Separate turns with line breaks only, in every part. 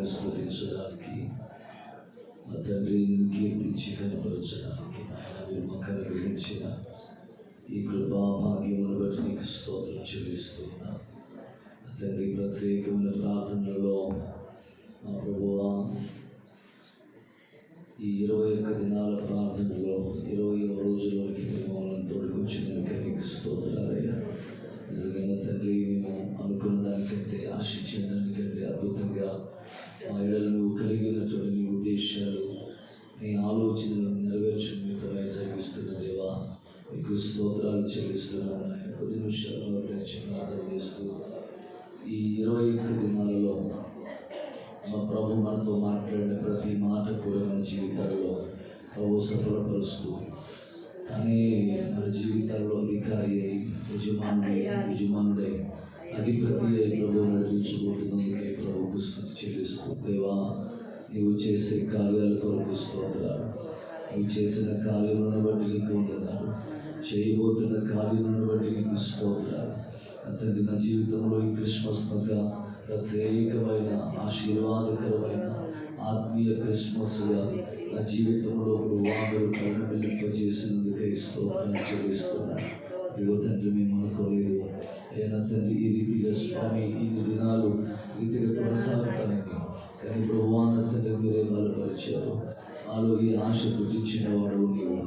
నిన్ను స్తుతించడానికి, నా తండ్రి నిన్ను కీర్తించి కనపరచడానికి ఆయన విమకర గ్రహించిన ఈ కృపా భాగ్యమును బట్టి నీకు స్తోత్రం చెల్లిస్తున్నా. నా తండ్రి ప్రత్యేకమైన ప్రార్థనలో నా ప్రభువా ఈ 21 దినాల ప్రార్థనలో 20వ రోజులోకి మమ్మల్ని తోడుకొచ్చినందుకు నీకు స్తోత్రాలయ్యా. నిజంగా తండ్రి మేము అనుకున్న దానికంటే ఆశించిన దానికంటే అద్భుతంగా మా ఏడలు నువ్వు కలిగినటువంటి నీ ఉద్దేశాలు నీ ఆలోచనలను నెరవేర్చుకుంటూ జరిగిస్తున్న దేవా నీకు స్తోత్రాలు చెల్లిస్తున్నాను. కొద్ది నిమిషాలు ప్రార్థన చేస్తూ ఈ 21 దినాలలో మా ప్రభు మనతో మాట్లాడిన ప్రతి మాట కూడా మన జీవితాల్లో ప్రభు సఫలపరుస్తూ కానీ మన జీవితాల్లో అధికారి అయి యజమానుడై అధిపతి అయి ప్రభు నడిపించబోతున్నందుకే ప్రభుకు స్తుతి చెల్లిస్తూ దేవా నీవు చేసే కార్యాల కొరకు స్తోత్రాలు. నీవు చేసిన కార్యములను బట్టి నీకు వందనాలు. చేయబోతున్న కార్యములను బట్టి నీకు స్తోత్రాలు. అతని నా జీవితంలో ఈ క్రిస్మస్ ప్రత్యేకమైన ఆశీర్వాదకరమైన ఆత్మీయ క్రిస్మస్గా నా జీవితంలో వారు పరిణమింపజేసినందుకై స్తోత్రం చెల్లిస్తున్నాను. ఇదిగో తండ్రి మేము అనుకోలేదు అయినా తండ్రి ఈ రీతిగా స్వామి ఇన్ని దినాలు రీతిగా కొనసాగుతానని, కానీ ప్రభువాన తండ్రి మీరే బలపరిచారు. నాలో ఈ ఆశ పుట్టించిన వాడు నీవు.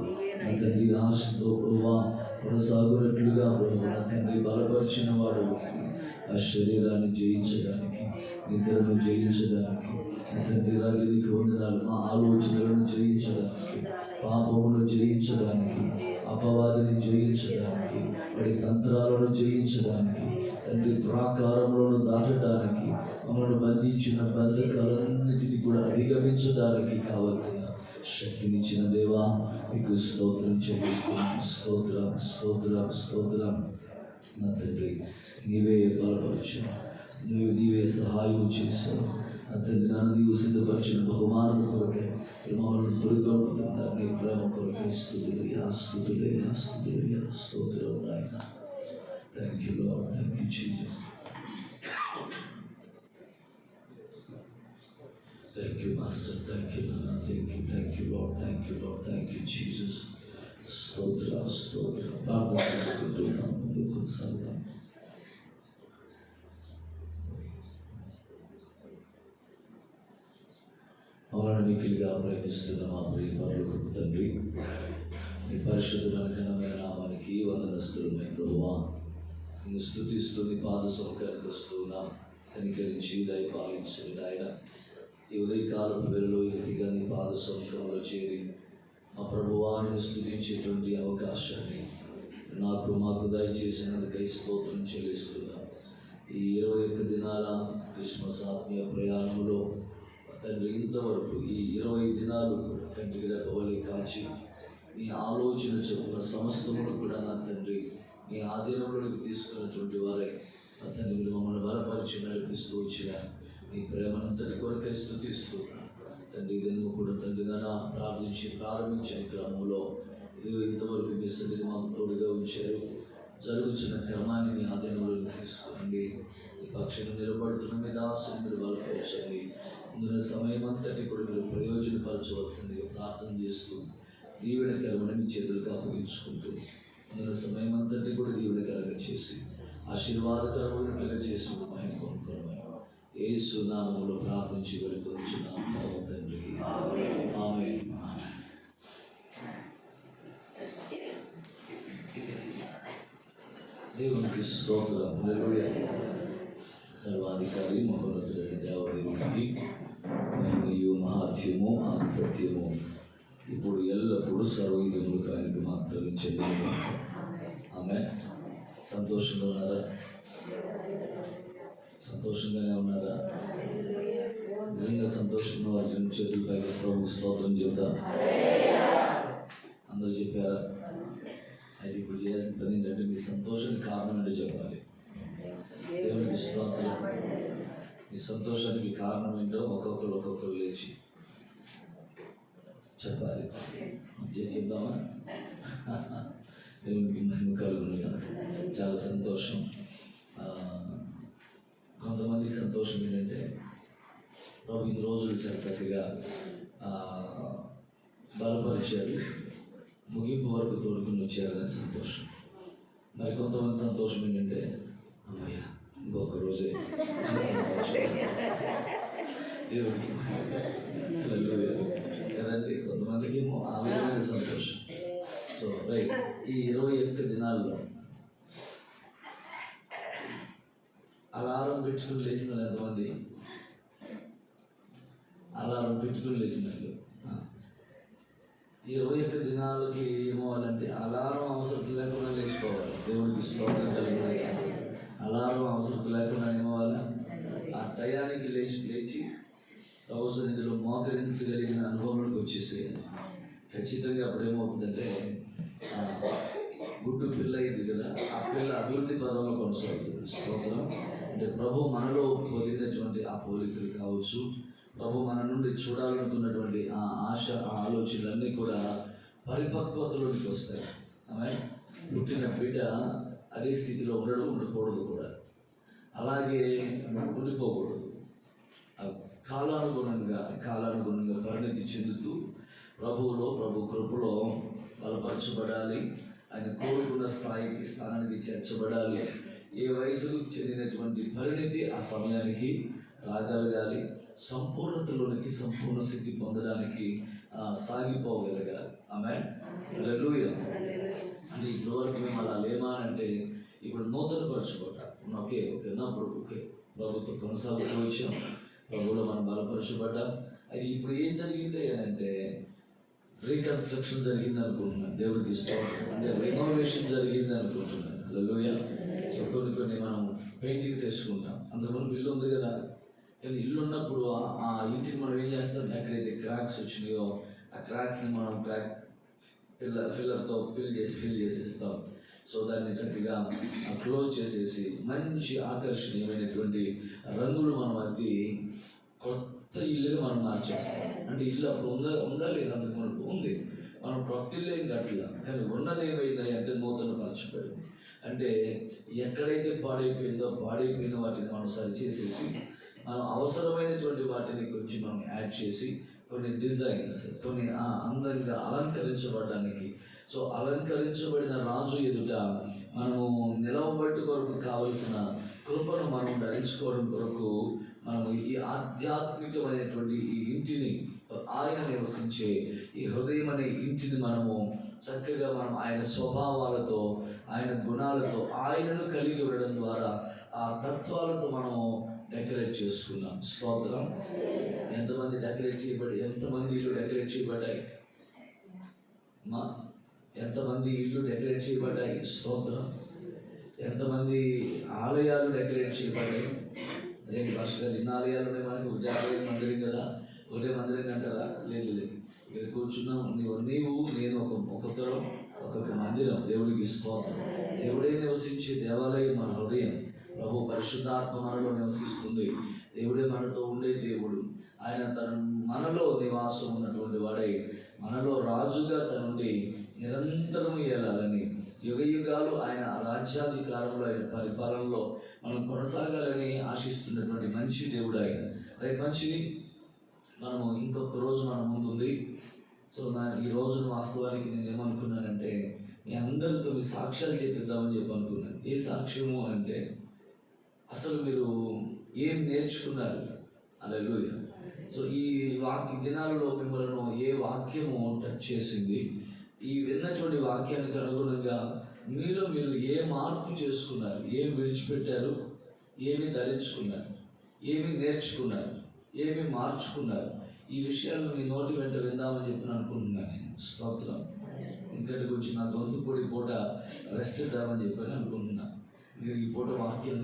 నా తండ్రి ఆశతో ప్రభువా కొనసాగునట్లుగా ప్రభు నా తండ్రి బలపరిచిన వాడు ఆ శరీరాన్ని జయించడానికి, నిద్రను జయించడానికి, నా తండ్రి రాజునికి వందనాలు, మా ఆలోచనలను జయించడానికి, పాపమును జయించడానికి, అపవాదిని జయించడానికి, వాడి తంత్రాలను జయించడానికి, తండ్రి ప్రాకారములను దాటడానికి, మమ్మల్ని బంధించిన బంధకాలన్నిటినీ కూడా అధిగమించడానికి కావలసిన శక్తినిచ్చిన దేవా మీకు స్తోత్రం చెల్లిస్తున్నాం. స్తోత్రం స్తోత్రం స్తోత్రం. నా తండ్రి నీవే బలపరచు, నీవే సహాయం చేశావు. నా తండ్రి నన్ను నీవు సిద్ధపరిచిన బహుమానం కొరకే మమ్మల్ని తొలిగొడుతున్నారు. నీ ప్రేమ కొరకే స్తుతులయ్యా స్తుతులయ్యా స్తుతులయ్యా స్తోత్రం నాయన. Thank you lord, thank you Jesus. Thank you, Master. Thank you, Nana. Thank you, Lord. Thank you, Lord. Thank you, Jesus. Stotra, stotra. Baba, stotra. Munduku salam. మమ్మల్ని మిక్కిలిగా ప్రేమిస్తున్న మా ప్రియ పరలోకపు తండ్రి, నీ పరిశుద్ధమైన ఘనమైన నామానికి వందనస్తులమై ప్రభువా నిన్ను స్తుతిస్తూ నీ పాద సౌకర్యస్తున్నాం. కనికరించి దయపాలించండి ఆయన. ఈ ఉదయకాలపు వేళలో ఎదుటిగా నీ పాద సౌకర్యంలో చేరి మా ప్రభువాన్ని స్తుతించేటువంటి అవకాశాన్ని మాకు దయచేసినందుకై స్తోత్రం చెల్లిస్తున్నాం. ఈ 21 దినాల క్రిస్మస్ ఆత్మీయ ప్రయాణంలో తండ్రి ఇంతవరకు ఈ 20 దినాలు తండ్రి రెప్పవలే కాచి నీ ఆలోచన చొప్పున సమస్తమును కూడా నా తండ్రి నీ ఆధీనంలోకి తీసుకున్నటువంటి వారే నా తండ్రి మమ్మల్ని బలపరిచి నడిపిస్తూ వచ్చిన నీ ప్రేమనంతటి కొరకై స్తుతిస్తున్నాను తండ్రి. దీన్ని కూడా తండ్రి నాన్న ప్రార్థించి ప్రారంభించిన క్రమంలో ఇది ఇంతవరకు మీ సన్నిధి మాకు తోడుగా ఉంచారు. జరుగుతున్న క్రమాన్ని మీ ఆధీనంలోకి తీసుకోండి. ఈ పక్షులు నిలబడుతున్న మీ దాసుని మీరు బలపరచండి. ముందున్న సమయం అంతటి కూడా మీరు ప్రయోజనపరచవలసిందిగా ప్రార్థన చేస్తూ దీవెనకరమని మీ చేతులకు అప్పగించుకుంటూ ముందున్న సమయం అంతటి కూడా దీవెనకరంగా చేసి ఆశీర్వాదకరమైనట్లుగా చేసి ఆయన కొనుక్కోవడం యేసు నామములో ప్రార్థించి వెళ్ళిపోతున్నాం తండ్రి. ఆమేన్. దేవునికి స్తోత్రం. హల్లెలూయా. సర్వాధికారి మహోన్నతుడైన దేవదేవునికి మహిమయు మహాత్యము ఆధిపత్యము ఇప్పుడు ఎల్లప్పుడూ సర్వయుగములకు ఆయనకు మాత్రం చెందిన. ఆమేన్. సంతోషంగా ఉన్నారా? సంతోషంగానే ఉన్నారా? నిజంగా సంతోషంగా వారి చేతులపై ప్రభు స్తోత్రం చెప్తాం. అందరూ చెప్పారా? అయితే ఇప్పుడు చేయాల్సిన పని ఏంటంటే మీ సంతోషానికి కారణం ఏంటో చెప్పాలి. దేవునికి స్తోత్రం. మీ సంతోషానికి కారణం ఏంటో ఒక్కొక్కరు లేచి చెప్పాలి. చెప్దామా? దేవునికి మహిమ కలుగునుగా. చాలా సంతోషం. కొంతమంది సంతోషం ఏంటంటే ప్రభు ఈ రోజులు చాలా చక్కగా బలపరిచారు, ముగింపు వరకు తోడుకుని వచ్చారనే సంతోషం. మరి కొంతమంది సంతోషం ఏంటంటే అమ్మయ్య ఇంకొక రోజే దేవుడికి కదండి. కొంతమందికి ఏమో ఆ విధమైన సంతోషం. సో రైట్, ఈ 21 దినాల్లో అలారం పెట్టుకుని లేచిన ఎంతమంది? అలారం పెట్టుకుని లేచినట్లు 21 దినాలకి ఏమవ్వాలంటే అలారం అవసరం లేకుండా లేచిపోవాలి. దేవుడికి స్తోత్రం కలిగినాయి. అలారం అవసరం లేకుండా ఏమవ్వాలి? ఆ టయానికి లేచి ప్రభు సన్నిధిలో మోకరించగలిగిన అనుభవంలోకి వచ్చేసేయాలి. ఖచ్చితంగా అప్పుడు ఏమవుతుందంటే గుడ్డు పిల్ల అయింది కదా, ఆ పిల్ల అభివృద్ధి పదంలో కొనసాగుతుంది. స్తోత్రం. అంటే ప్రభు మనలో పొందినటువంటి ఆ పోలికలు కావచ్చు, ప్రభు మన నుండి చూడాలనుకున్నటువంటి ఆ ఆశ, ఆ ఆలోచనలన్నీ కూడా పరిపక్వతలోకి వస్తాయి. ఆమె పుట్టిన బిడ్డ అదే స్థితిలో ఉండకూడదు కూడా, అలాగే ఉండిపోకూడదు. కాలానుగుణంగా పరిణతి చెందుతూ ప్రభు కృపలో బలపరచబడాలి. ఆయన కోరుకున్న స్థానానికి చేర్చబడాలి. ఏ వయసుకు చెందినటువంటి పరిణతి ఆ సమయానికి రాగలగాలి. సంపూర్ణతలోనికి సంపూర్ణ స్థితి పొందడానికి సాగిపోగలగాలి. ఆమేన్. హల్లెలూయా. అంటే ఇప్పటివరకు మేము అలా లేమా అంటే ఇప్పుడు నూతనపరచుకుంటాం. ఓకే ఉన్నప్పుడు ప్రభుత్వం కొనసాగుతూ వచ్చాం, ప్రభువులో మనం బలపరచబడ్డాం. అది ఇప్పుడు ఏం జరిగింది అంటే రీకన్స్ట్రక్షన్ జరిగింది అనుకుంటున్నాను. దేవుడికి ఇష్టం అంటే రెనోవేషన్ జరిగింది అనుకుంటున్నాను. హల్లెలూయా. సో కొన్ని మనం పెయింటింగ్స్ వేసుకుంటాం. అంతకుముందు ఇల్లు ఉంది కదా, కానీ ఇల్లు ఉన్నప్పుడు ఆ ఇంటిని మనం ఏం చేస్తాం, ఎక్కడైతే క్రాక్స్ వచ్చినాయో ఆ క్రాక్స్ని మనం ఫిల్లర్తో ఫిల్ చేసేస్తాం. సో దాన్ని చక్కగా క్లోజ్ చేసేసి మంచి ఆకర్షణీయమైనటువంటి రంగులు మనం అది కొత్త ఇల్లుగా మనం మార్చేస్తాం. అంటే ఇల్లు అప్పుడు ఉందా లేదా, అందుకు మనకు ఉంది, మనం కొత్త ఇల్లు ఏం కట్టలేం. కానీ ఉన్నది ఏమైంది అంటే నూతన పరచబడింది. అంటే ఎక్కడైతే పాడైపోయిన వాటిని మనం సరిచేసేసి మనం అవసరమైనటువంటి వాటిని కొంచెం మనం యాడ్ చేసి కొన్ని డిజైన్స్, కొన్ని అందంగా అలంకరించబడడానికి. సో అలంకరించబడిన రాజు ఎదుట మనము నిలవబట్టు కొరకు కావలసిన కృపను మనం ధరించుకోవడం కొరకు మనము ఈ ఆధ్యాత్మికమైనటువంటి ఈ ఇంటిని, ఆయన నివసించే ఈ హృదయం అనే ఇంటిని మనము చక్కగా ఆయన స్వభావాలతో, ఆయన గుణాలతో, ఆయనను కలిగి ఉండడం ద్వారా ఆ తత్వాలతో మనము డెకరేట్ చేసుకున్నాం. స్తోత్రం. ఎంతమంది ఎంతమంది ఇల్లు డెకరేట్ చేయబడ్డాయి? ఎంతమంది ఇల్లు డెకరేట్ చేయబడ్డాయి? స్తోత్రం. ఎంతమంది ఆలయాలు డెకరేట్ చేయబడ్డాయి? అదే భాషగా ఇన్ని ఆలయాలు ఉన్నాయి మనకి. ఒకటే ఆలయం మందిరం కదా, ఒకటే మందిరం అంటారా? లేదు. ఇక్కడ కూర్చున్నాం, నీవు నేను ఒక్కొక్కరు ఒక్కొక్క మందిరం. దేవుడికి స్తోత్రం. దేవుడే నివసించే దేవాలయం మన హృదయం. ప్రభు పరిశుద్ధాత్మ మనలో నివసిస్తుంది. దేవుడే మనతో ఉండే దేవుడు. ఆయన మనలో నివాసం ఉన్నటువంటి వాడై మనలో రాజుగా తనుండి నిరంతరం ఏలాలని, యుగాలు ఆయన రాజ్యాధికారంలో, ఆయన పరిపాలనలో మనం కొనసాగాలని ఆశిస్తున్నటువంటి మంచి దేవుడు ఆయన. రైట్, మంచిది. మనము ఇంకొక రోజు మన ముందు ఉంది. సో ఈ రోజును వాస్తవానికి నేను ఏమనుకున్నానంటే మీ అందరితో సాక్ష్యాలు చెప్పిద్దామని చెప్పి అనుకున్నాను. ఏ సాక్ష్యము అంటే అసలు మీరు ఏం నేర్చుకున్నారు? హల్లెలూయా. సో ఈ దినాలలో మిమ్మల్ని ఏ వాక్యము టచ్ చేసింది? ఈ విన్నటువంటి వాక్యానికి అనుగుణంగా మీరు ఏ మార్పు చేసుకున్నారు? ఏమి విడిచిపెట్టారు? ఏమి ధరించుకున్నారు? ఏమి నేర్చుకున్నారు? ఏమి మార్చుకున్నారు? ఈ విషయాలు మీ నోటి వెంట విందామని చెప్పి అనుకుంటున్నాను నేను. స్తోత్రం. ఇంకటికి వచ్చి నా గొంతు పొడి పూట రెస్ట్ ఇద్దామని చెప్పని అనుకుంటున్నాను. మీరు ఈ పూట వాక్యం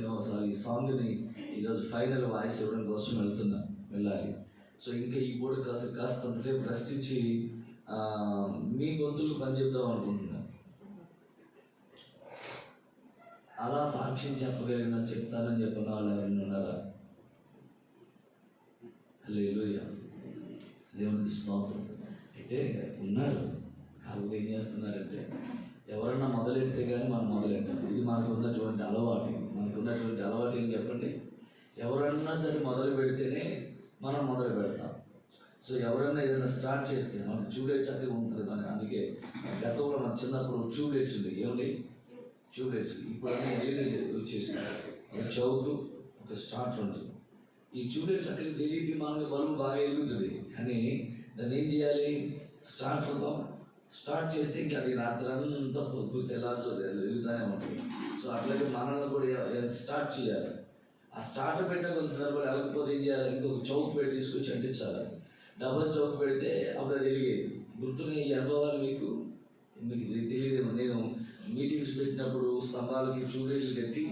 ఈ సాంగ్ని ఈరోజు ఫైనల్ వాయిస్ ఇవ్వడం కోసం వెళ్ళాలి. సో ఇంకా ఈ పూట కాస్తంతసేపు రెస్ట్ ఇచ్చి మీ గొంతులు పని చెప్దాం అనుకుంటున్నాను. అలా సాక్ష్యం చెప్తానని చెప్పిన వాళ్ళు ఎవరైనా ఉన్నారా? హల్లెలూయా. దేవునికి స్తోత్రం. అయితే ఉన్నారు. కాకపోతే ఏం చేస్తున్నారంటే ఎవరన్నా మొదలెడితే కానీ మనం మొదలెట్టాం. ఇది మనకు ఉన్నటువంటి అలవాటు. ఏం చెప్పండి? ఎవరన్నా సరే మొదలు పెడితేనే మనం మొదలు పెడతాం. సో ఎవరైనా ఏదైనా స్టార్ట్ చేస్తే మనకు ట్యూబ్లైట్స్ చక్కగా ఉంటుంది. మన అందుకే గతంలో మన చిన్నప్పుడు ట్యూబ్లైట్స్ ఉండేవి. ఏమండి ట్యూబ్లైట్స్, ఇప్పుడు అన్నీ ఎల్ఈడి వచ్చేసినాయి. ఒక చౌకు, ఒక స్టార్ట్ ఉంటుంది. ఈ ట్యూబ్లైట్స్ అక్కడికి తెలియకి మనకి బల్బు బాగా వెలుగుతుంది, కానీ దాన్ని ఏం చేయాలి? స్టార్ట్ అవుతాం. స్టార్ట్ చేస్తే ఇంకా అది రాత్రి అంతా పొద్దు తెల్లారు వెలుగుతూనే ఉంటుంది. సో అట్లాగే మనల్ని కూడా స్టార్ట్ చేయాలి. ఆ స్టార్టర్ పెట్టే కొంత సందర్భాలు వెళ్ళకపోతే ఏం చేయాలి? ఇంకొక చౌక్ పెట్టి తీసుకొచ్చి అంటించాలి. డబల్ చౌక్ పెడితే అప్పుడు అది వెలిగేది. గుర్తున్నాయి ఈ అనుభవాలు మీకు తెలియదేమో. నేను మీటింగ్స్ పెట్టినప్పుడు స్తంభాలకి ట్యూబ్లైట్లు కట్టి,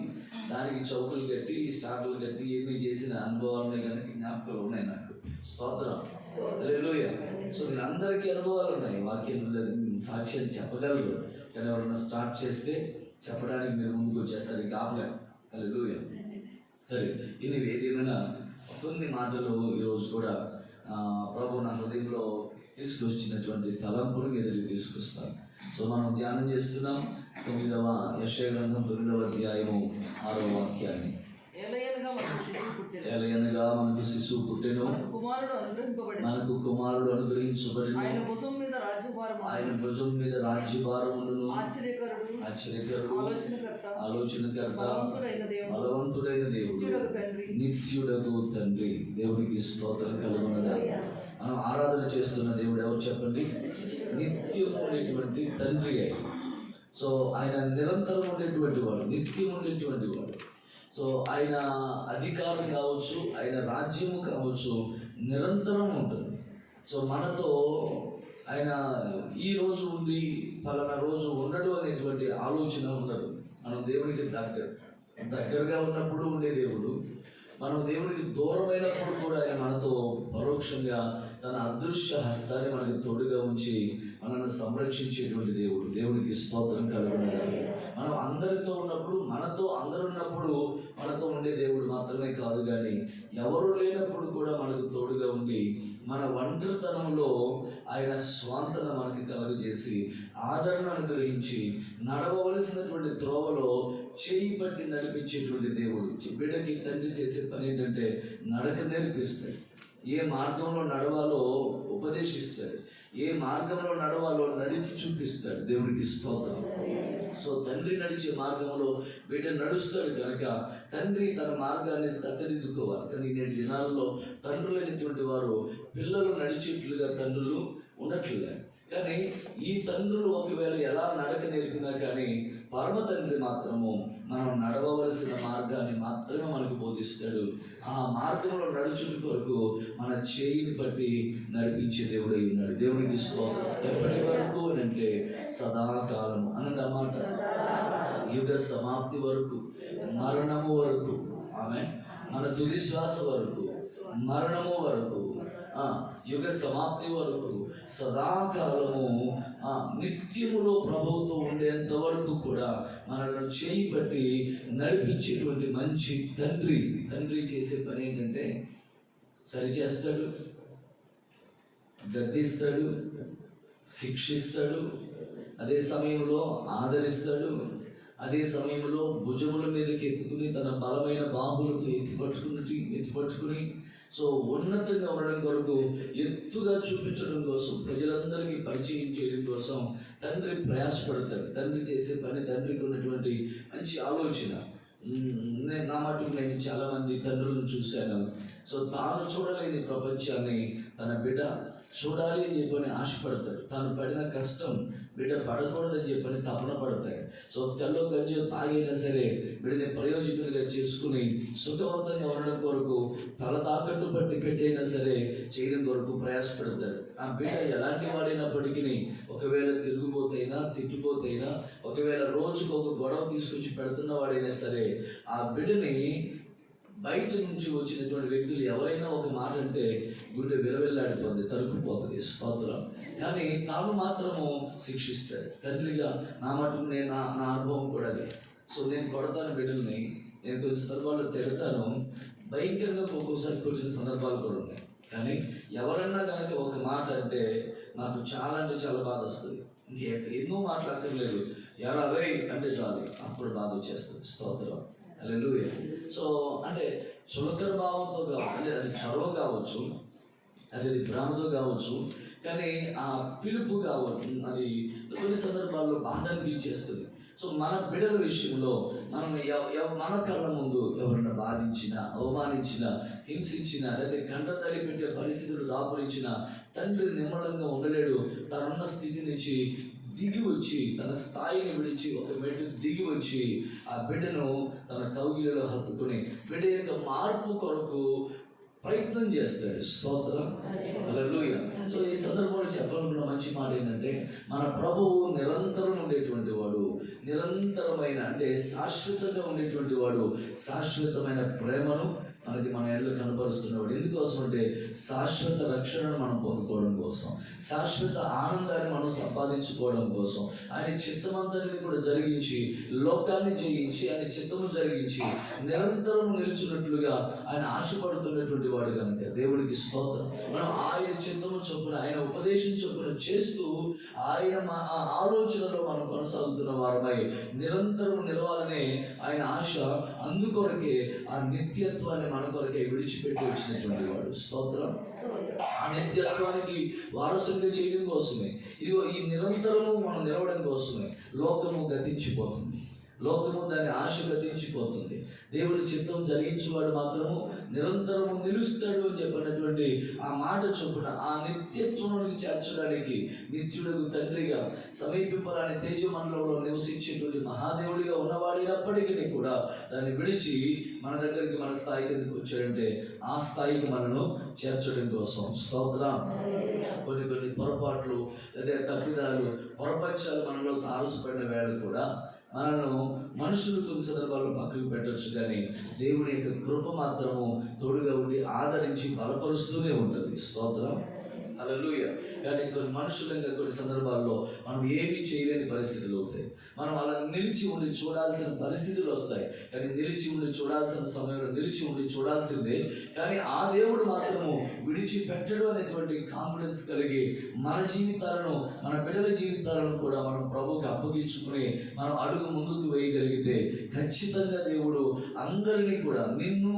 దానికి చౌకులు కట్టి, స్టార్టర్లు కట్టి ఏమీ చేసిన అనుభవాలు ఉన్నాయి, కనుక జ్ఞాపకాలు ఉన్నాయి నాకు. స్తోత్రం, హల్లెలూయా. సో నేను అందరికీ అనుభవాలు ఉన్నాయి, వాక్యం సాక్ష్యం చెప్పగలరు. కానీ ఎవరన్నా స్టార్ట్ చేస్తే చెప్పడానికి మీరు ముందుకు వచ్చేస్తారు, కాపలే. హల్లెలూయా. సరే, ఇది ఏదేమైనా కొన్ని మాటలు ఈరోజు కూడా ప్రభు నా హృదయంలో తీసుకొచ్చినటువంటి తలంపులను ఎదురు తీసుకొస్తాను. సో మనం ధ్యానం చేస్తున్నాం 9వ యెషయా గ్రంథం 9వ అధ్యాయము 6వ వాక్యాన్ని. ఏలయనగా మనకు శిశువు పుట్టెను, మనకు కుమారుడు అనుగ్రహించబడెను, ఆయన భుజం మీద రాజ్యభారమును, ఆశ్చర్యకరుడు, ఆలోచనకర్త, బలవంతుడైన దేవుడు, నిత్యుడగు తండ్రి. దేవునికి స్తోత్రం కలుగునగా. మనం ఆరాధన చేస్తున్న దేవుడు ఎవరు చెప్పండి? నిత్యం ఉండేటువంటి తండ్రి అయి. సో ఆయన నిరంతరం ఉండేటువంటి వాడు, నిత్యం ఉండేటువంటి వాడు. సో ఆయన అధికారం కావచ్చు, ఆయన రాజ్యము కావచ్చు, నిరంతరం ఉంటుంది. సో మనతో ఆయన ఈ రోజు ఉండి పలానా రోజు ఉండడు అనేటువంటి ఆలోచన ఉండదు. మనం దేవునికి దగ్గరగా ఉన్నప్పుడు ఉండే దేవుడు, మనం దేవునికి దూరమైనప్పుడు కూడా ఆయన మనతో పరోక్షంగా తన అదృశ్య హస్తాన్ని మనకి తోడుగా ఉంచి మనల్ని సంరక్షించేటువంటి దేవుడు. దేవునికి స్తోత్రం కలుగునగాక. మనం అందరితో ఉన్నప్పుడు, మనతో అందరు ఉన్నప్పుడు మనతో ఉండే దేవుడు మాత్రమే కాదు, కానీ ఎవరు లేనప్పుడు కూడా మనకు తోడుగా ఉండి మన ఒంటరితనంలో ఆయన స్వాంతన మనకి కలుగజేసి ఆదరణ అనుగ్రహించి నడవవలసినటువంటి త్రోవలో చేయి పట్టి నడిపించేటువంటి దేవుడు. బిడ్డకి తండ్రి చేసే పని ఏంటంటే నడక నేర్పిస్తాడు. ఏ మార్గంలో నడవాలో ఉపదేశిస్తాడు, ఏ మార్గంలో నడవాలో నడిచి చూపిస్తాడు. దేవుడికి స్తోత్రం. సో తండ్రి నడిచే మార్గంలో బిడ్డ నడుస్తాడు కనుక తండ్రి తన మార్గాన్ని చక్కదిద్దుకోవాలి. కానీ నేటి దినాల్లో తండ్రులైనటువంటి వారు పిల్లలు నడిచేట్లుగా తండ్రులు ఉండట్లేదు. కానీ ఈ తండ్రులు ఒకవేళ ఎలా నడక నేర్పినా కానీ పరమ తండ్రి మాత్రము మనం నడవవలసిన మార్గాన్ని మాత్రమే మనకు బోధిస్తాడు. ఆ మార్గంలో నడుచుట కొరకు మన చేయిని బట్టి నడిపించే దేవుడై ఉన్నాడు. దేవునికి స్తోత్రం. ఎప్పటి వరకు అంటే సదాకాలం అనండి అన్నమాట. యుగ సమాప్తి వరకు, మరణము వరకు, ఆమె మన తుది శ్వాస వరకు, మరణము వరకు, యుగ సమాప్తి వరకు, సదాకాలము నిత్యములో ప్రభువుతో ఉండేంత వరకు కూడా మనల్ని చేయి బట్టి నడిపించేటువంటి మంచి తండ్రి. తండ్రి చేసే పని ఏంటంటే సరిచేస్తాడు, గద్దిస్తాడు, శిక్షిస్తాడు, అదే సమయంలో ఆదరిస్తాడు, అదే సమయంలో భుజముల మీదకి ఎత్తుకుని తన బలమైన బాహులతో ఎత్తిపట్టుకుని సో ఉన్నతంగా ఉండడం కొరకు, ఎత్తుగా చూపించడం కోసం, ప్రజలందరికీ పరిచయం చేయడం కోసం తండ్రి ప్రయాసపడతాడు. తండ్రి చేసే పని, తండ్రికి ఉన్నటువంటి మంచి ఆలోచన. నా మటుకు నేను చాలామంది తండ్రులను చూశాను. సో తాను చూడలేని ప్రపంచాన్ని తన బిడ్డ చూడాలి అని చెప్పని ఆశపడతాడు. తాను పడిన కష్టం బిడ్డ పడకూడదని చెప్పని తపన పడతాడు. సో తెల్లో గంజో తాగైనా సరే బిడ్డని ప్రయోజకుడిగా చేసుకుని సుఖవంతంగా ఉండడం కొరకు తల తాకట్టు పట్టి పెట్టైనా సరే చేయడం కొరకు ప్రయాసపడతాడు. ఆ బిడ్డ ఎలాంటి వాడైనప్పటికీ ఒకవేళ తిరుగుపోతైనా, తిట్టుపోతైనా, ఒకవేళ రోజుకు ఒక గొడవ తీసుకొచ్చి పెడుతున్న వాడైనా సరే ఆ బిడ్డని బయట నుంచి వచ్చినటువంటి వ్యక్తులు ఎవరైనా ఒక మాట అంటే గుండె విలవిల్లాడిపోతుంది, తరుక్కుపోతుంది. స్తోత్రం. కానీ తాను మాత్రము శిక్షిస్తాడు. తండ్రిగా నా మటుకు నేను నా అనుభవం కూడా అది. సో నేను కొడతాను బిడ్డల్ని, నేను కొన్ని సందర్భాల్లో తిడతాను, భయంకరంగా ఒక్కొక్కసారి కొట్టిన సందర్భాలు కూడా ఉన్నాయి. కానీ ఎవరన్నా కనుక ఒక మాట అంటే నాకు చాలా అంటే చాలా బాధ వస్తుంది. ఎన్నో మాటలు అక్కర్లేదు, ఎలా రై అంటే చాలు, అప్పుడు బాధ వచ్చేస్తుంది. స్తోత్రం, హల్లెలూయా. సో అంటే చులకన భావంతో కావచ్చు, అది చొరవ కావచ్చు, అది భ్రమతో కావచ్చు, కానీ ఆ పిలుపు కావచ్చు అది కొన్ని సందర్భాల్లో బాధ అనిపించేస్తుంది. సో మన బిడ్డల విషయంలో మనం మన కళ్ళ ముందు ఎవరన్నా బాధించినా, అవమానించినా, హింసించినా, లేదా కంట తల్లి పెట్టే పరిస్థితులు దాపురించిన తండ్రి నిమ్మలంగా ఉండలేడు. తనున్న స్థితి నుంచి దిగి వచ్చి, తన స్థాయిని విడిచి ఒక మెట్టు దిగి వచ్చి ఆ బిడ్డను తన కౌగిలిలో హత్తుకొని బిడ్డ యొక్క మార్పు కొరకు ప్రయత్నం చేస్తాడు. స్తోత్రం, హల్లెలూయా. సో ఈ సందర్భంలో చెప్పాలనుకున్న మంచి మాట ఏంటంటే, మన ప్రభువు నిరంతరం ఉండేటువంటి వాడు, నిరంతరమైన అంటే శాశ్వతంగా ఉండేటువంటి వాడు, శాశ్వతమైన ప్రేమను మనకి మన ఎడలో కనపరుస్తున్నవాడు. ఎందుకోసం అంటే శాశ్వత రక్షణను మనం పొందుకోవడం కోసం, శాశ్వత ఆనందాన్ని మనం సంపాదించుకోవడం కోసం ఆయన చిత్తమంతటిని కూడా జరిగించి, లోకాన్ని జయించి, ఆయన చిత్తము జరిగించి నిరంతరం నిలుచున్నట్లుగా ఆయన ఆశపడుతున్నటువంటి వాడు కనుక దేవుడికి స్తోత్రం. మనం ఆయన చిత్తము చొప్పున, ఆయన ఉపదేశం చొప్పున చేస్తూ ఆయన ఆలోచనలో మనం కొనసాగుతున్న వారమై నిరంతరం నిలవాలనే ఆయన ఆశ. అందుకొరకే ఆ నిత్యత్వాన్ని మన కొరకే విడిచిపెట్టి వచ్చినటువంటి వాడు. స్తోత్రం. ఆ నిత్యత్వానికి వారసులుగా చేయడం కోసమే, ఇదిగో ఈ నిరంతరము మనం నిలవడం కోసమే. లోకము గతించిపోతుంది, లోకము దాని ఆశ గతించిపోతుంది. దేవుడి చిత్తం జరిగించేవాడు మాత్రము నిరంతరము నిలుస్తాడు అని చెప్పినటువంటి ఆ మాట చొప్పున ఆ నిత్యత్వానికి చేర్చడానికి నిత్యుడకు తండ్రిగా సమీపింపరాని తేజమండలంలో నివసించేటువంటి మహాదేవుడిగా ఉన్నవాడినప్పటికీ కూడా దాన్ని విడిచి మన దగ్గరికి, మన స్థాయికి ఎందుకు వచ్చాడంటే ఆ స్థాయికి మనను చేర్చడం కోసం. స్తోత్రం. కొన్ని పొరపాట్లు లేదా తప్పిదాలు, పొరపక్షాలు మనలో తారసపడిన వేళ కూడా మనను మనుషులు కొన్ని సందర్భాల్లో పక్కకు పెట్టవచ్చు, కానీ దేవుడి యొక్క కృప మాత్రము తోడుగా ఉండి ఆదరించి బలపరుస్తూనే ఉంటుంది. స్తోత్రం, హల్లెలూయా. కానీ కొన్ని మనుషులంగా కొన్ని సందర్భాల్లో మనం ఏమీ చేయలేని పరిస్థితులు అవుతాయి. మనం అలా నిలిచి ఉండి చూడాల్సిన పరిస్థితులు వస్తాయి. కానీ నిలిచి ఉండి చూడాల్సిన సమయంలో నిలిచి ఉండి చూడాల్సిందే. కానీ ఆ దేవుడు మాత్రము విడిచిపెట్టడు అనేటువంటి కాన్ఫిడెన్స్ కలిగి మన జీవితాలను, మన బిడ్డల జీవితాలను కూడా మనం ప్రభువుకి అప్పగించుకుని మనం అడుగు ముందుకు వేయగలిగితే ఖచ్చితంగా దేవుడు అందరినీ కూడా, నిన్ను,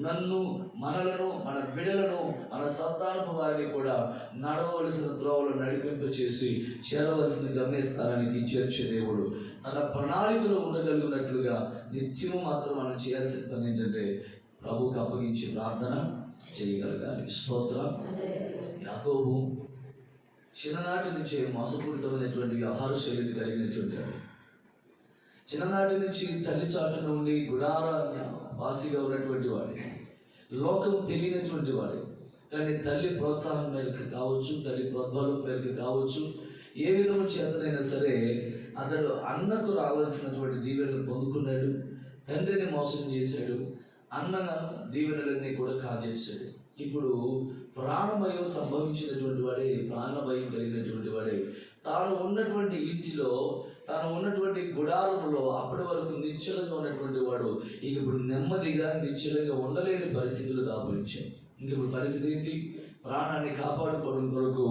నన్ను, మనలను, మన బిడ్డలను, మన సంతానపు వారిని కూడా నడవలసిన త్రోవలు నడిపింప చేసి చేరవలసిన గమ్యస్థానానికి చేర్చే దేవుడు. తన ప్రణాళికలో ఉండగలిగినట్లుగా నిత్యము మాత్రం మనం చేయాల్సిన పని ఏంటంటే ప్రభువుకి అప్పగించి ప్రార్థన చేయగలగాలి. స్తోత్రం. యాకోబు చిన్ననాటి నుంచే మోసపూరితమైనటువంటి వ్యవహార శైలిని కలిగినటువంటి, చిన్ననాటి నుంచి తల్లి చాటు నుండి గుడార వాసిగా ఉన్నటువంటి వాడు, లోకం తెలియనటువంటి వాడు. కానీ తల్లి ప్రోత్సాహం మేరకు కావచ్చు, తల్లి ప్రోద్బలం మేరకు కావచ్చు, ఏ విధము చేతనైనా సరే అతడు అన్నకు రావాల్సినటువంటి దీవెనలు పొందుకున్నాడు. తండ్రిని మోసం చేశాడు, అన్న దీవెనలన్నీ కూడా కాజేశాడు. ఇప్పుడు ప్రాణభయం సంభవించినటువంటి వాడే, ప్రాణభయం కలిగినటువంటి వాడే తాను ఉన్నటువంటి ఇంటిలో, తాను ఉన్నటువంటి గుడారములో అప్పటి వరకు నిశ్చలంగా ఉన్నటువంటి వాడు ఇక ఇప్పుడు నెమ్మదిగా నిశ్చలంగా ఉండలేని పరిస్థితులు దాపురించాయి. ఇంక ఇప్పుడు పరిస్థితి ఏంటి? ప్రాణాన్ని కాపాడుకోవడం కొరకు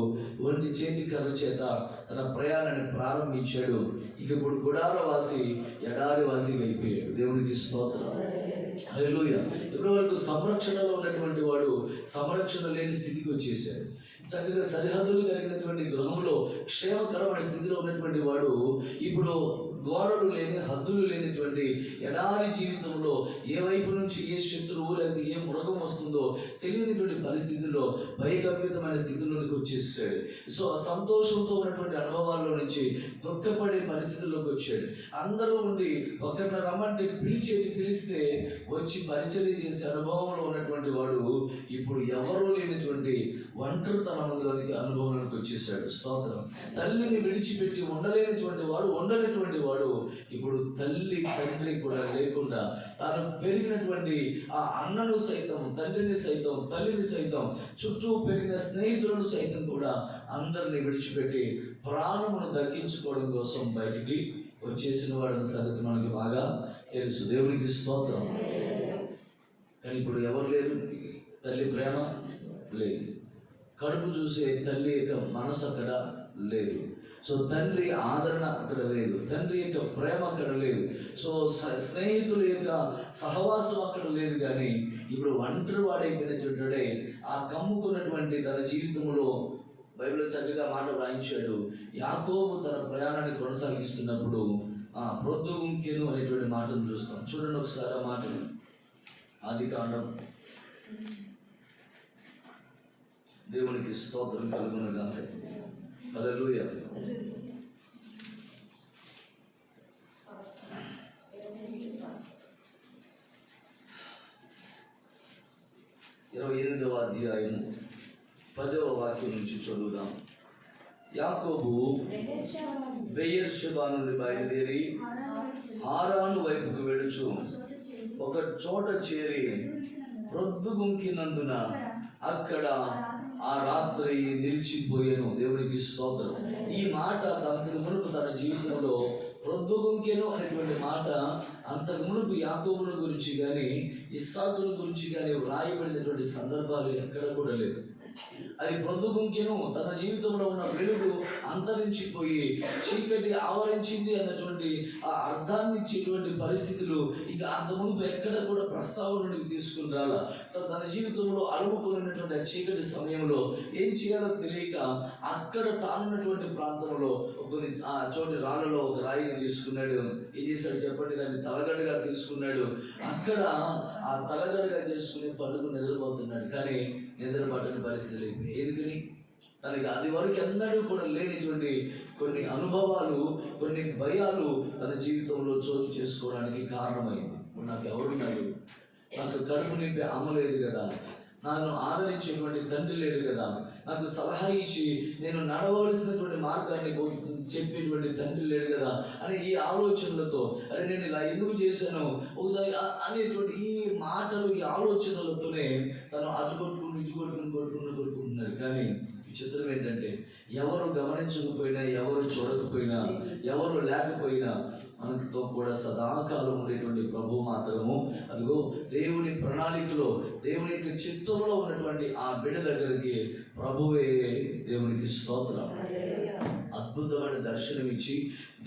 ఒంటి చేతి కర్ర చేత తన ప్రయాణాన్ని ప్రారంభించాడు. ఇక ఇప్పుడు గుడారవాసి ఎడారివాసి అయిపోయాడు. దేవునికి స్తోత్రం, హల్లెలూయా. ఇప్పటి వరకు సంరక్షణలో ఉన్నటువంటి వాడు సంరక్షణ లేని స్థితికి వచ్చేసాడు. చక్కగా సరిహద్దులు కలిగినటువంటి గృహంలో క్షేమకరమైన స్థితిలో ఉన్నటువంటి వాడు ఇప్పుడు గోడలు లేని, హద్దులు లేనిటువంటి ఎడారి జీవితంలో ఏ వైపు నుంచి ఏ శత్రువు లేదా ఏ మృగం వస్తుందో తెలియనిటువంటి పరిస్థితుల్లో భయకంపితమైన స్థితిలోకి వచ్చేసాడు. సో సంతోషంతో ఉన్నటువంటి అనుభవాల్లో నుంచి దుఃఖపడే పరిస్థితుల్లోకి వచ్చాడు. అందరూ ఉండి ఒకరిని రమ్మంటే పిలిస్తే వచ్చి పరిచర్య చేసే అనుభవంలో ఉన్నటువంటి వాడు ఇప్పుడు ఎవరూ లేనటువంటి ఒంటరితనంలోనికి అనుభవంలోకి వచ్చేసాడు. స్తోత్రం. తల్లిని విడిచిపెట్టి ఉండలేనటువంటి వాడు ఇప్పుడు తల్లి, తండ్రి కూడా లేకుండా తాను పెరిగినటువంటి ఆ అన్నను సైతం, తండ్రిని సైతం, తల్లిని సైతం, చుట్టూ పెరిగిన స్నేహితులను సైతం కూడా అందరినీ విడిచిపెట్టి ప్రాణమును దక్కించుకోవడం కోసం బయటికి వచ్చేసిన వాడని సంగతి మనకి బాగా తెలుసు. దేవునికి స్తోత్రం. కానీ ఇప్పుడు ఎవరు లేరు, తల్లి ప్రేమ లేదు, కడుపు చూసే తల్లి యొక్క మనసు అక్కడ లేదు. సో తండ్రి ఆదరణ అక్కడ లేదు, తండ్రి యొక్క ప్రేమ అక్కడ లేదు, సో స్నేహితుల యొక్క సహవాసం అక్కడ లేదు. కానీ ఇప్పుడు ఒంటరి వాడైపోయినటువంటి ఆ కమ్ముకున్నటువంటి తన జీవితంలో బైబిల్లో చక్కగా మాట వ్రాయించాడు. యాకోబు తన ప్రయాణాన్ని కొనసాగిస్తున్నప్పుడు ప్రొద్దుగుంకెను అనేటువంటి మాటను చూస్తాం. చూడండి ఒకసారి ఆ మాటను. ఆదికాండం. దేవునికి స్తోత్రం కలుగునుగాక. హల్లెలూయా. ఎనిమిదవ అధ్యాయం 10వ వాక్యం నుంచి చదువుదాం. యాకోబు బెయేర్షెబా నుండి బయలుదేరి హారాను వైపుకు వెళుచు ఒక చోట చేరి ప్రొద్దుగుంకినందున అక్కడ ఆ రాత్రి నిలిచిపోయాను. దేవునికి స్తోత్రం. ఈ మాట అంతకు మునుపు తన జీవితంలో ప్రొద్దుగుంకెను అనేటువంటి మాట అంతకు మునుపు యాకోబుల గురించి కానీ ఇస్సాకుల గురించి కానీ వ్రాయబడినటువంటి సందర్భాలు ఎక్కడ కూడా లేదు. అది ప్రొద్దుగుంకెను, తన జీవితంలో ఉన్న వెలుగు అంతరించిపోయి చీకటి ఆవరించింది అన్నటువంటి ఆ అర్థాన్ని ఇచ్చేటువంటి పరిస్థితులు ఇంకా అంత మునుపు ఎక్కడ కూడా ప్రస్తావనకి తీసుకుని రాలా. సో తన జీవితంలో అలుముకున్నటువంటి ఆ చీకటి సమయంలో ఏం చేయాలో తెలియక అక్కడ తానున్నటువంటి ప్రాంతంలో కొన్ని ఆ చోటి రాళ్ళలో ఒక రాయిని తీసుకున్నాడు. ఏం చేశాడు చెప్పండి? దాన్ని తలగడగా తీసుకున్నాడు. అక్కడ ఆ తలగడగా చేసుకుని పడుకుని నిద్రపోతున్నాడు. కానీ నిద్రపట్టని పరిస్థితి లేదు. ఎందుకని? తనకి అది వరకు ఎన్నడూ కూడా లేనిటువంటి కొన్ని అనుభవాలు, కొన్ని భయాలు తన జీవితంలో చోటు చేసుకోవడానికి కారణమైంది. నాకు ఎవరున్నారు? నాకు కడుపు నింపే అమ్మ లేదు కదా, నన్ను ఆదరించేటువంటి తండ్రి లేడు కదా, నాకు సలహా ఇచ్చి నేను నడవలసినటువంటి మార్గాన్ని చెప్పేటువంటి తండ్రి లేడు కదా అని ఈ ఆలోచనలతో, అరే నేను ఇలా ఎందుకు చేశాను ఒకసారి అనేటువంటి ఈ మాటలు, ఈ ఆలోచనలతోనే తను అడ్డుకొట్టుకుని కొట్టుకుంటున్నాడు. కానీ విచిత్రం ఏంటంటే ఎవరు గమనించకపోయినా, ఎవరు చూడకపోయినా, ఎవరు లేకపోయినా మనతో కూడా సదాకాలం ఉండేటువంటి ప్రభు మాత్రము అదిగో దేవుని ప్రణాళికలో, దేవుని యొక్క చిత్తంలో ఉన్నటువంటి ఆ బిడ్డ దగ్గరికి ప్రభువే, దేవునికి స్తోత్రం, అద్భుతమైన దర్శనం ఇచ్చి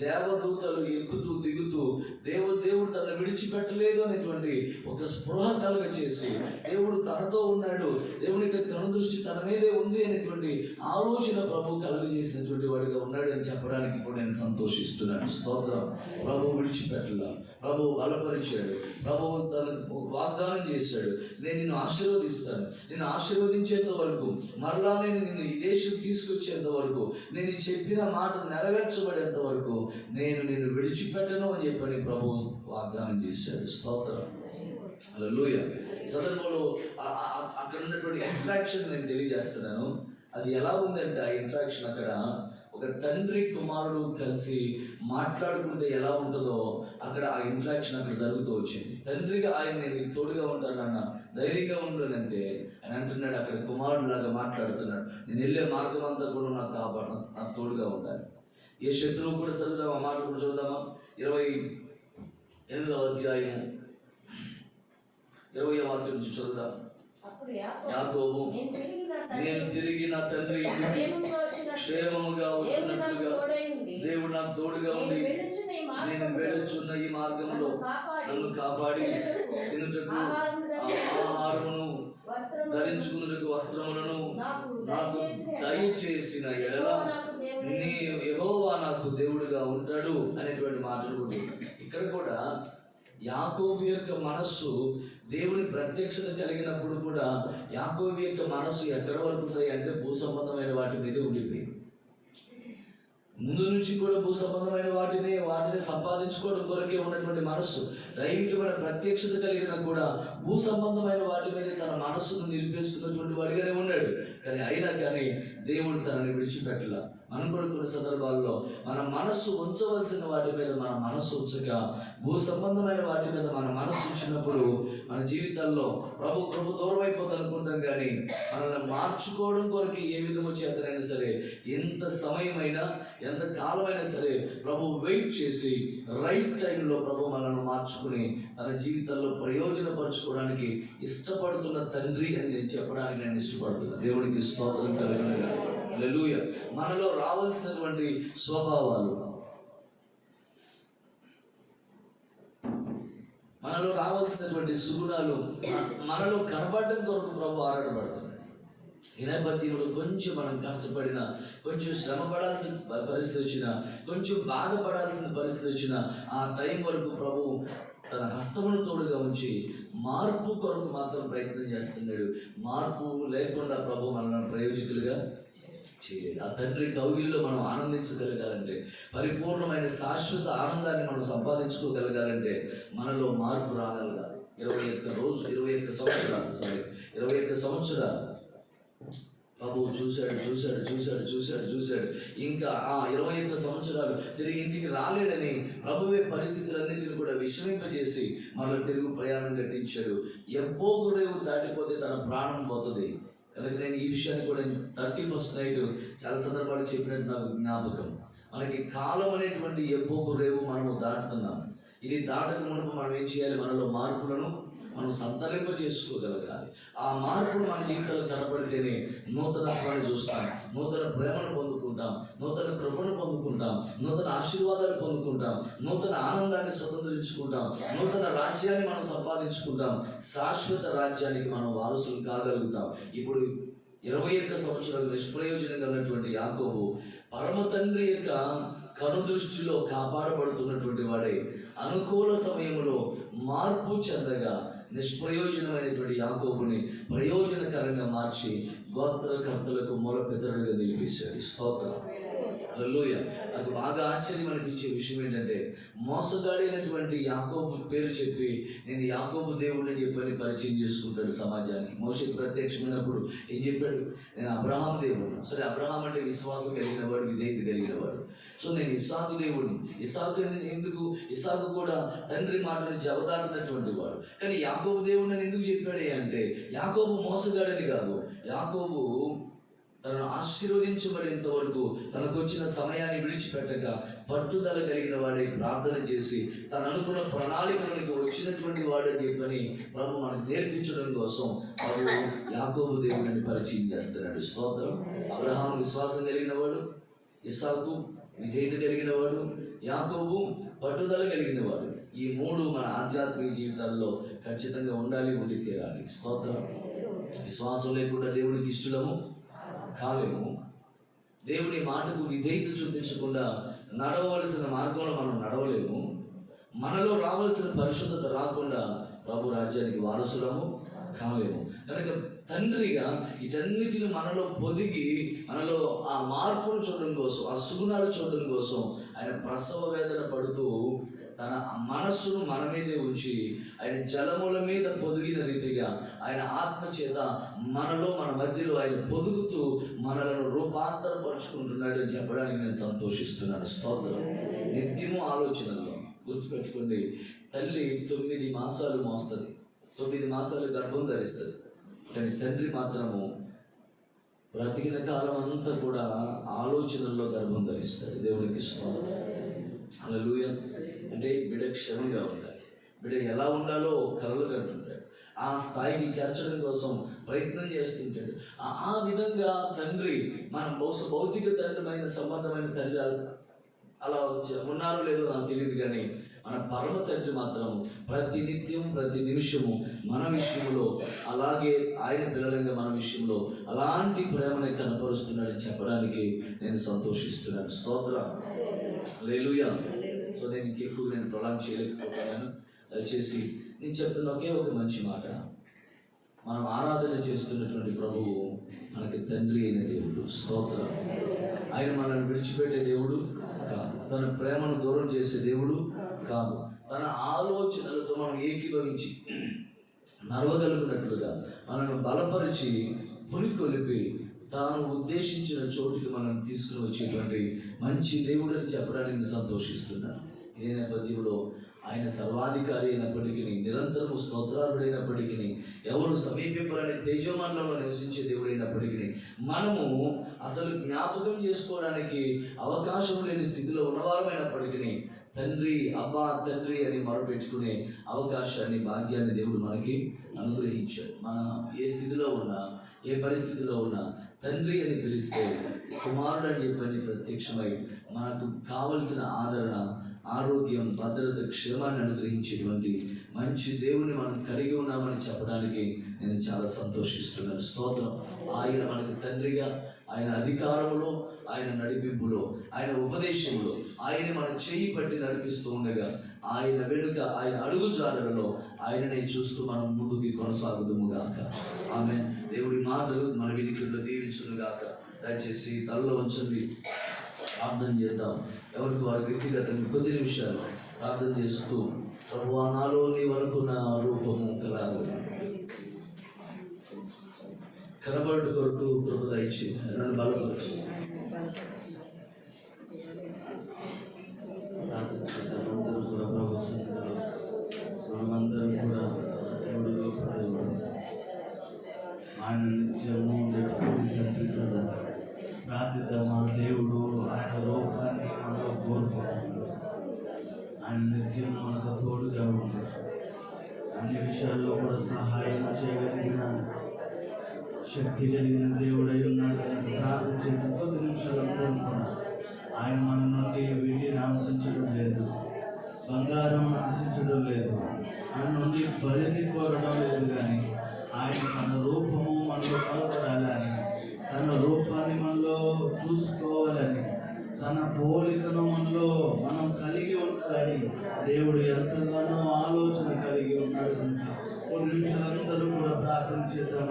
దేవదూతలు ఎక్కుతూ దిగుతూ దేవుడు తనను విడిచిపెట్టలేదు అనేటువంటి ఒక స్పృహ కలుగ చేసి దేవుడు తనతో ఉన్నాడు, దేవుని యొక్క కనుదృష్టి తన మీదే ఉంది అనేటువంటి ఆలోచన ప్రభు కలుగజేసినటువంటి వాడిగా ఉన్నాడు అని చెప్పడానికి ఇప్పుడు నేను సంతోషిస్తున్నాను. స్తోత్రం. ప్రభు విడిచిపెట్టలా, ప్రభు బలపరిచాడు, ప్రభు తనకు వాగ్దానం చేశాడు, నేను నిన్ను ఆశీర్వదిస్తాను, నిన్ను ఆశీర్వదించేంత వరకు, మరలా నేను నిన్ను ఈ దేశం తీసుకొచ్చేంత వరకు, నేను చెప్పిన మాట నెరవేర్చబడేంత వరకు నేను నిన్ను విడిచిపెట్టను అని చెప్పని ప్రభు వాగ్దానం చేశాడు. స్తోత్రం. హల్లెలూయా. సందర్భంలో అక్కడ ఉన్నటువంటి ఇంట్రాక్షన్ నేను తెలియజేస్తున్నాను. అది ఎలా ఉందంటే ఆ ఇంట్రాక్షన్ అక్కడ ఒక తండ్రి కుమారుడు కలిసి మాట్లాడుకుంటే ఎలా ఉంటుందో అక్కడ ఆ ఇంట్రాక్షన్ అక్కడ జరుగుతూ వచ్చింది. తండ్రిగా ఆయన నేను తోడుగా ఉంటానన్న, ధైర్యంగా ఉండనంటే ఆయన అంటున్నాడు, అక్కడ కుమారుడు లాగా మాట్లాడుతున్నాడు, నేను వెళ్ళే మార్గం అంతా కూడా నాకు కాపాడు, నాకు తోడుగా ఉండాలి. ఏ శత్రువు కూడా చదువుదామా, మాట కూడా చదువుదామా. 28వ అధ్యాయం 20వ వాక్యం నుంచి చదువుదాం. యాకోబు, నేను తిరిగి నా తండ్రి క్షేమముగా వచ్చినట్లుగా దేవుడు నాకు తోడుగా ఉండి నేను వెళుచున్న ఈ మార్గంలో నన్ను కాపాడి తినుటకు ఆహారమును ధరించుకున్నకు వస్త్రములను నాకు దయచేసిన ఎడల నీ యెహోవా నాకు దేవుడుగా ఉంటాడు అనేటువంటి మాటలు కూడా ఇక్కడ కూడా యాకోబు యొక్క మనస్సు దేవుని ప్రత్యక్షత కలిగినప్పుడు కూడా యాకోబు యొక్క మనస్సు ఎక్కడ వరకు ఉంటాయి అంటే భూ సంబంధమైన వాటి మీద ఉండిపోయింది. ముందు నుంచి కూడా భూ సంబంధమైన వాటిని సంపాదించుకోవడం కొరకే ఉన్నటువంటి మనస్సు, దైవికమైన ప్రత్యక్షత కలిగిన కూడా భూ సంబంధమైన వాటి మీద తన మనస్సును నిలిపేసుకున్నటువంటి వాడిగానే ఉన్నాడు. కానీ అయినా కానీ దేవుడు తనని విడిచిపెట్టల. మనం కూడా కొన్ని సందర్భాల్లో మన మనస్సు ఉంచవలసిన వాటి మీద మన మనస్సు ఉంచక భూ సంబంధమైన వాటి మీద మన మనస్సు ఉంచినప్పుడు మన జీవితాల్లో ప్రభు దూరం అయిపోతుంది అనుకుంటాం. కానీ మనల్ని మార్చుకోవడం కొరకు ఏ విధంగా చేతనైనా సరే, ఎంత సమయమైనా ఎంత కాలమైనా సరే ప్రభు వెయిట్ చేసి రైట్ టైంలో ప్రభు మనల్ని మార్చుకుని తన జీవితాల్లో ప్రయోజనపరచుకోవడానికి ఇష్టపడుతున్న తండ్రి అని నేను చెప్పడానికి నేను ఇష్టపడుతున్నాను. దేవుడికి స్తోత్రం కలుగునుగాక. హల్లెలూయా. మనలో రావాల్సినటువంటి స్వభావాలు, మనలో రావాల్సినటువంటి సుగుణాలు మనలో కనబడడం కొరకు ప్రభు ఆరాటపడుతున్నాడు. ఈ నేపథ్యంలో కొంచెం మనం కష్టపడినా, కొంచెం శ్రమ పడాల్సిన పరిస్థితి వచ్చినా, కొంచెం బాధపడాల్సిన పరిస్థితి వచ్చినా, ఆ టైం వరకు ప్రభు తన హస్తమును తోడుగా ఉంచి మార్పు కొరకు మాత్రం ప్రయత్నం చేస్తున్నాడు. మార్పు లేకుండా ప్రభు మనల్ని ప్రయోజకులుగా చేయలేదు. ఆ తండ్రి కౌగిల్లో మనం ఆనందించగలగాలంటే, పరిపూర్ణమైన శాశ్వత ఆనందాన్ని మనం సంపాదించుకోగలగాలంటే మనలో మార్పు రాగలగాలి. 21 సంవత్సరాలు ప్రభు చూశాడు. ఇంకా ఆ 21 సంవత్సరాలు తిరిగి ఇంటికి రాలేడని ప్రభువే పరిస్థితులన్నింటినీ కూడా విషమింపజేసి మళ్ళీ తిరుగు ప్రయాణం కట్టించాడు. ఎబ్బోకు రేవు దాటిపోతే తన ప్రాణం పోతుంది. కనుక నేను ఈ విషయాన్ని కూడా 31st నైట్ చాలా సందర్భాలు చెప్పినట్టు నాకు జ్ఞాపకం. మనకి కాలం అనేటువంటి ఎబ్బోకు రేవు మనము దాటుతున్నాం. ఇది దాటక మునుపు మనం ఏం చేయాలి? మనలో మార్పులను మనం సంతరింప చేసుకోగలగాలి. ఆ మార్పులు మన జీవితంలో కనపడితేనే నూతనత్వాన్ని చూస్తాం, నూతన ప్రేమను పొందుకుంటాం, నూతన కృపను పొందుకుంటాం, నూతన ఆశీర్వాదాలు పొందుకుంటాం, నూతన ఆనందాన్ని స్వతంత్రించుకుంటాం, నూతన రాజ్యాన్ని మనం సంపాదించుకుంటాం, శాశ్వత రాజ్యానికి మనం వారసులు కాగలుగుతాం. ఇప్పుడు 21 సంవత్సరాలు నిష్ప్రయోజనంగా ఉన్నటువంటి యాకోబు పరమ తండ్రి యొక్క కనుదృష్టిలో కాపాడబడుతున్నటువంటి వాడే అనుకూల సమయంలో మార్పు చెందగా నిష్ప్రయోజనమైనటువంటి యాకోబుని ప్రయోజనకరంగా మార్చి గోత్రకర్తలకు మొరపెదరుగా నిలిపేశాడు. స్తోత్రం, హల్లెలూయా. నాకు బాగా ఆశ్చర్యం అనిపించే విషయం ఏంటంటే, మోసగాడి అయినటువంటి యాకోబు పేరు చెప్పి నేను యాకోబు దేవుడిని చెప్పని పరిచయం చేసుకుంటాడు సమాజానికి. మోషేకి ప్రత్యక్షమైనప్పుడు ఏం చెప్పాడు? నేను అబ్రహాం దేవుడు. సరే, అబ్రహాం అంటే విశ్వాసం కలిగిన వాడు, విధేయత కలిగిన వాడు. సో నేను ఇస్సాకు దేవుడిని. ఇస్సాకు కూడా తండ్రి మాటను జవదాటినటువంటి వాడు. కానీ యాకోబు దేవుడిని ఎందుకు చెప్పాడే అంటే, యాకోబు మోసగాడని కాదు, యాకోబు తనను ఆశీర్వదించబడేంత వరకు తనకు వచ్చిన సమయాన్ని విడిచిపెట్టక పట్టుదల కలిగిన వాడే ప్రార్థన చేసి తను అనుకున్న ప్రణాళికలకు వచ్చినటువంటి వాడని చెప్పని ప్రభు మనకు నేర్పించడం కోసం ప్రభు యాకోబు దేవుడిని పరిచయం చేస్తున్నాడు. స్తోత్రం. అబ్రహాము విశ్వాసం కలిగిన వాడు, ఇస్సాకు విధేయత కలిగిన వాడు, యాకోబు పట్టుదల కలిగిన వాడు. ఈ మూడు మన ఆధ్యాత్మిక జీవితాల్లో ఖచ్చితంగా ఉండి తీరాలి. స్తోత్రం. విశ్వాసం లేకుండా దేవుడికి ఇష్టము కాలేము. దేవుని మాటకు విధేయత చూపించకుండా నడవలసిన మార్గంలో మనం నడవలేము. మనలో రావాల్సిన పరిశుద్ధత రాకుండా ప్రభు రాజ్యానికి వారసులము కాలేము. కనుక తండ్రిగా వీటన్నిటిని మనలో పొదిగి మనలో ఆ మార్పును చూడడం కోసం, ఆ సుగుణాలు చూడడం కోసం ఆయన ప్రసవ వేదన పడుతూ తన మనస్సును మన మీదే ఉంచి ఆయన జలముల మీద పొదిగిన రీతిగా ఆయన ఆత్మ చేత మనలో మన మధ్యలో ఆయన పొదుగుతూ మనలను రూపాంతరపరుచుకుంటున్నాడు అని చెప్పడానికి నేను సంతోషిస్తున్నాను. స్తోత్రం. నిత్యము ఆలోచనలో గుర్తుపెట్టుకోండి, తల్లి 9 మాసాలు మోస్తుంది, 9 మాసాలు గర్భం ధరిస్తుంది. కానీ తండ్రి మాత్రము బ్రతికిన కాలం అంతా కూడా ఆలోచనల్లో గర్భం ధరిస్తాడు. దేవుడికి స్తోత్రం, హల్లెలూయా. అంటే బిడ్డ క్షమంగా ఉండాలి, బిడ్డ ఎలా ఉండాలో కలలు కంటుంటాడు, ఆ స్థాయికి చేర్చడం కోసం ప్రయత్నం చేస్తుంటాడు. ఆ విధంగా తండ్రి మన భౌతిక తండ్రిమైన సంబంధమైన తండ్రి అలా ఉన్నారో లేదో నాకు తెలియదు, కానీ మన పరమ తండ్రి మాత్రం ప్రతి నిత్యం ప్రతి నిమిషము మన విషయంలో అలాగే ఆయన పిల్లలంగా మన విషయంలో అలాంటి ప్రేమని కనపరుస్తున్నాడని చెప్పడానికి నేను సంతోషిస్తున్నాను. స్తోత్రం, హల్లెలూయా. సో నేను ఇంకెక్కువ ప్రొలాంగ్ చేయలేకపోతున్నాను. దయచేసి నేను చెప్తున్న ఒకే ఒక మంచి మాట, మనం ఆరాధన చేస్తున్నటువంటి ప్రభువు మనకి తండ్రి అయిన దేవుడు. స్తోత్రం. ఆయన మనల్ని విడిచిపెట్టే దేవుడు కాదు, తన ప్రేమను దూరం చేసే దేవుడు కాదు. తన ఆలోచనలతో మనం ఏకీభవించి నడవగలిగినట్లుగా మనల్ని బలపరిచి పురికొలిపి తాను ఉద్దేశించిన చోటుకి మనం తీసుకుని వచ్చేటువంటి మంచి దేవుడు అని చెప్పడానికి సంతోషిస్తున్నాను. ఇదే నేపథ్యంలో ఆయన సర్వాధికారి అయినప్పటికీ, నిరంతరము స్తోత్రాలుడైనప్పటికీ, ఎవరు సమీపింపరని తేజోమణంలో నివసించే దేవుడైనప్పటికీ, మనము అసలు జ్ఞాపకం చేసుకోవడానికి అవకాశం లేని స్థితిలో ఉన్నవారమైనప్పటికీ తండ్రి, అబ్బా తండ్రి అని మొరపెట్టుకునే అవకాశాన్ని, భాగ్యాన్ని దేవుడు మనకి అనుగ్రహించాడు. మనం ఏ స్థితిలో ఉన్నా, ఏ పరిస్థితిలో ఉన్నా తండ్రి అని పిలిస్తే కుమారుడు అని చెప్పని ప్రత్యక్షమై మనకు కావలసిన ఆదరణ, ఆరోగ్యం, భద్రత, క్షేమాన్ని అనుగ్రహించేటువంటి మంచి దేవుని మనం కలిగి ఉన్నామని చెప్పడానికి నేను చాలా సంతోషిస్తున్నాను. స్తోత్రం. ఆయన మనకు తండ్రిగా, ఆయన అధికారములో, ఆయన నడిపింపులో, ఆయన ఉపదేశంలో, ఆయన మన చేయి పట్టి నడిపిస్తూ ఉండగా ఆయన వెనుక, ఆయన అడుగుజాడలలో ఆయననే చూస్తూ మనం ముందుకి కొనసాగుదుము గాక. ఆమె దేవుడి మాటలు మన వినికిడిలో దీవించును గాక. దయచేసి తలలో ఉంచండి, ప్రార్థన చేద్దాం. ఎవరికి వారి వ్యక్తిగతంగా కొద్ది నిమిషాలు ప్రార్థన చేస్తూ, ప్రభువా నాలో నీవు అనుకున్న రూపము కనబడు కొరకు కృప దయచి నన్ను బలపరచు. మనమందరం కూడా దేవుడిలో ఆయన నిత్యము తండ్రి కదా ప్రార్థిత మా దేవుడు ఆయన లోకాన్ని మనలో కోరుకుంటున్నాడు. ఆయన నిత్యం మనకు తోడుగా ఉన్నాడు. అన్ని విషయాల్లో కూడా సహాయం చేయగలిగిన శక్తి కలిగిన దేవుడై ఉన్నాడు. ప్రార్థించే 30 నిమిషాలు కోరుకున్నాడు. ఆయన మన నుండి వీటిని ఆశించడం లేదు, బంగారం ఆశించడం లేదు, ఆయన నుండి బలిని కోరడం లేదు. కానీ ఆయన తన రూపము మనలో కనబడాలని, తన రూపాన్ని మనలో చూసుకోవాలని, తన పోలికను మనలో మనం కలిగి ఉండాలని దేవుడు ఎంతగానో ఆలోచన కలిగి ఉన్నాడు. కొన్ని నిమిషాలందరూ కూడా ప్రార్థన చేద్దాం.